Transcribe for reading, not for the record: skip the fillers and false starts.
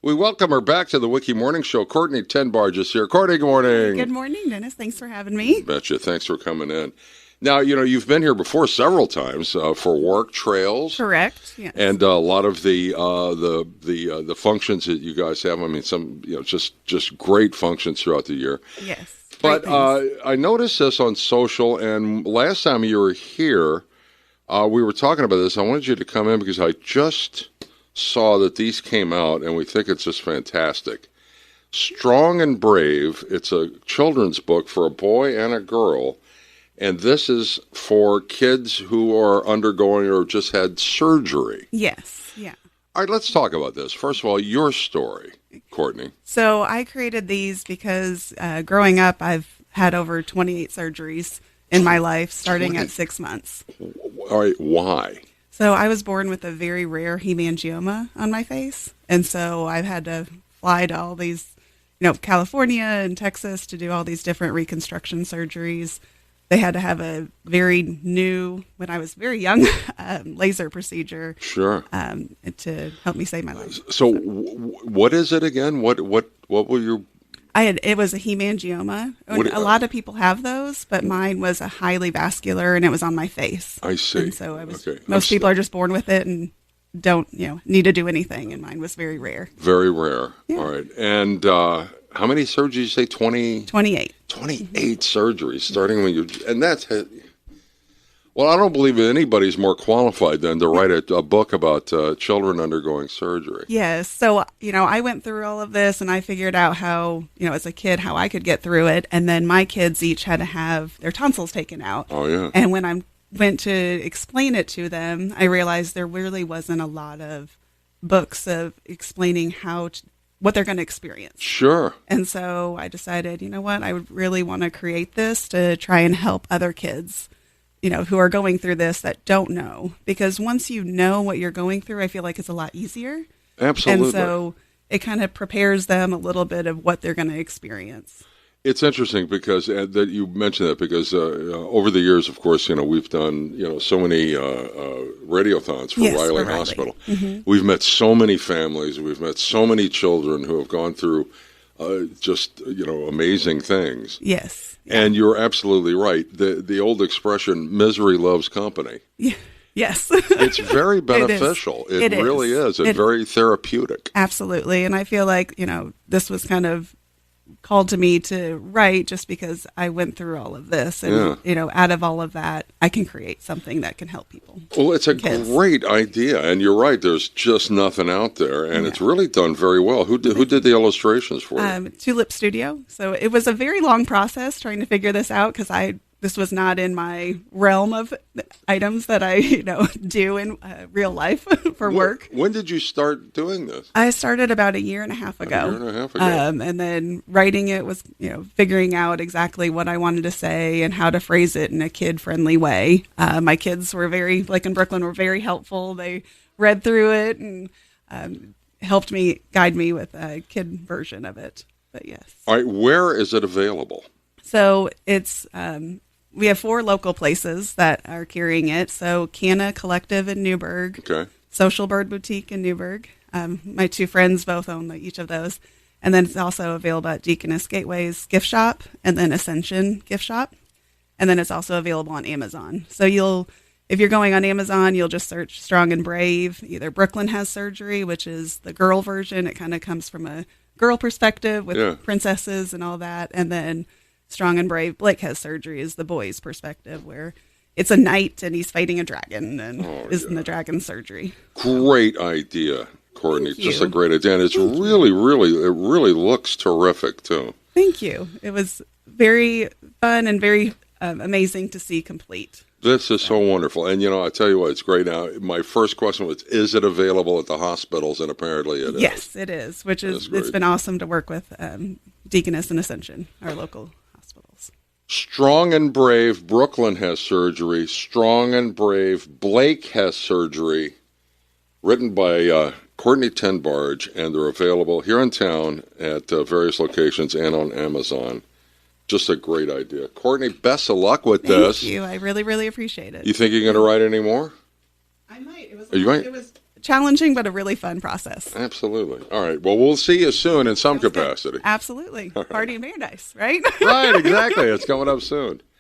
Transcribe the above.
We welcome her back to the Wiki Morning Show. Courtney TenBarge is here. Courtney, good morning. Good morning, Dennis. Thanks for having me. Betcha. Thanks for coming in. Now, you've been here before several times for work trails. Correct. Yes. And a lot of the functions that you guys have. I mean, some just great functions throughout the year. Yes. But I noticed this on social, and last time you were here, we were talking about this. I wanted you to come in because I just saw that these came out, and we think it's just fantastic. Strong and Brave. It's a children's book for a boy and a girl. And this is for kids who are undergoing or just had surgery. Yes, yeah. All right, let's talk about this. First of all, your story, Courtney. So I created these because growing up, I've had over 28 surgeries in my life, starting at 6 months. All right, why? So I was born with a very rare hemangioma on my face. And so I've had to fly to all these, California and Texas to do all these different reconstruction surgeries. They had to have a very new, when I was very young, laser procedure. Sure. To help me save my life. So what is it again? What were your... It was a hemangioma. A lot of people have those, but mine was a highly vascular, and it was on my face. I see. And so most people are just born with it and don't, need to do anything, and mine was very rare. Very rare. Yeah. All right. And how many surgeries did you say? 20? 28. 28 surgeries, starting when and that's... Well, I don't believe anybody's more qualified than to write a book about children undergoing surgery. Yes. So, I went through all of this, and I figured out how, as a kid, how I could get through it. And then my kids each had to have their tonsils taken out. Oh, yeah. And when I went to explain it to them, I realized there really wasn't a lot of books of explaining what they're going to experience. Sure. And so I decided, I would really want to create this to try and help other kids, who are going through this that don't know. Because once you know what you're going through, I feel like it's a lot easier. Absolutely. And so it kind of prepares them a little bit of what they're going to experience. It's interesting because that you mentioned that because over the years, of course, we've done so many radiothons for Riley Hospital. Mm-hmm. We've met so many families. We've met so many children who have gone through just amazing things. Yes. And you're absolutely right. The old expression, misery loves company. Yeah. Yes. It's very beneficial. It really is. It's very therapeutic. Absolutely. And I feel like, this was kind of called to me to write just because I went through all of this. And, out of all of that, I can create something that can help people. Well, it's a great idea. And you're right. There's just nothing out there. And it's really done very well. Who did the illustrations for you? Tulip Studio. So it was a very long process trying to figure this out because this was not in my realm of items that I, do in real life for work. When did you start doing this? I started about a year and a half ago. And then writing it was, figuring out exactly what I wanted to say and how to phrase it in a kid-friendly way. My kids were in Brooklyn, were very helpful. They read through it and helped me, guide me with a kid version of it. But yes. All right, where is it available? So it's... we have 4 local places that are carrying it. So Canna Collective in Newburgh, Social Bird Boutique in Newburgh. My 2 friends both own each of those. And then it's also available at Deaconess Gateway's gift shop and then Ascension gift shop. And then it's also available on Amazon. So if you're going on Amazon, you'll just search Strong and Brave. Either Brooklyn Has Surgery, which is the girl version. It kind of comes from a girl perspective with princesses and all that. And then Strong and Brave, Blake Has Surgery is the boy's perspective, where it's a knight and he's fighting a dragon and is in the dragon surgery. Great idea, Courtney. Just a great idea. And it's really looks terrific, too. Thank you. It was very fun and very amazing to see complete. This is so wonderful. And, I tell you what, it's great now. My first question was, is it available at the hospitals? And apparently it is. Yes, it is, it's been awesome to work with Deaconess and Ascension, our local hospitals. Strong and Brave, Brooklyn Has Surgery. Strong and Brave, Blake Has Surgery. Written by Courtney TenBarge, and they're available here in town at various locations and on Amazon. Just a great idea. Courtney, best of luck with this. Thank you. I really, really appreciate it. You think you're going to write any more? I might. It was challenging, but a really fun process. Absolutely. All right. Well, we'll see you soon in some Sounds capacity. good. Absolutely. Party in Paradise, right? Right, exactly. It's coming up soon.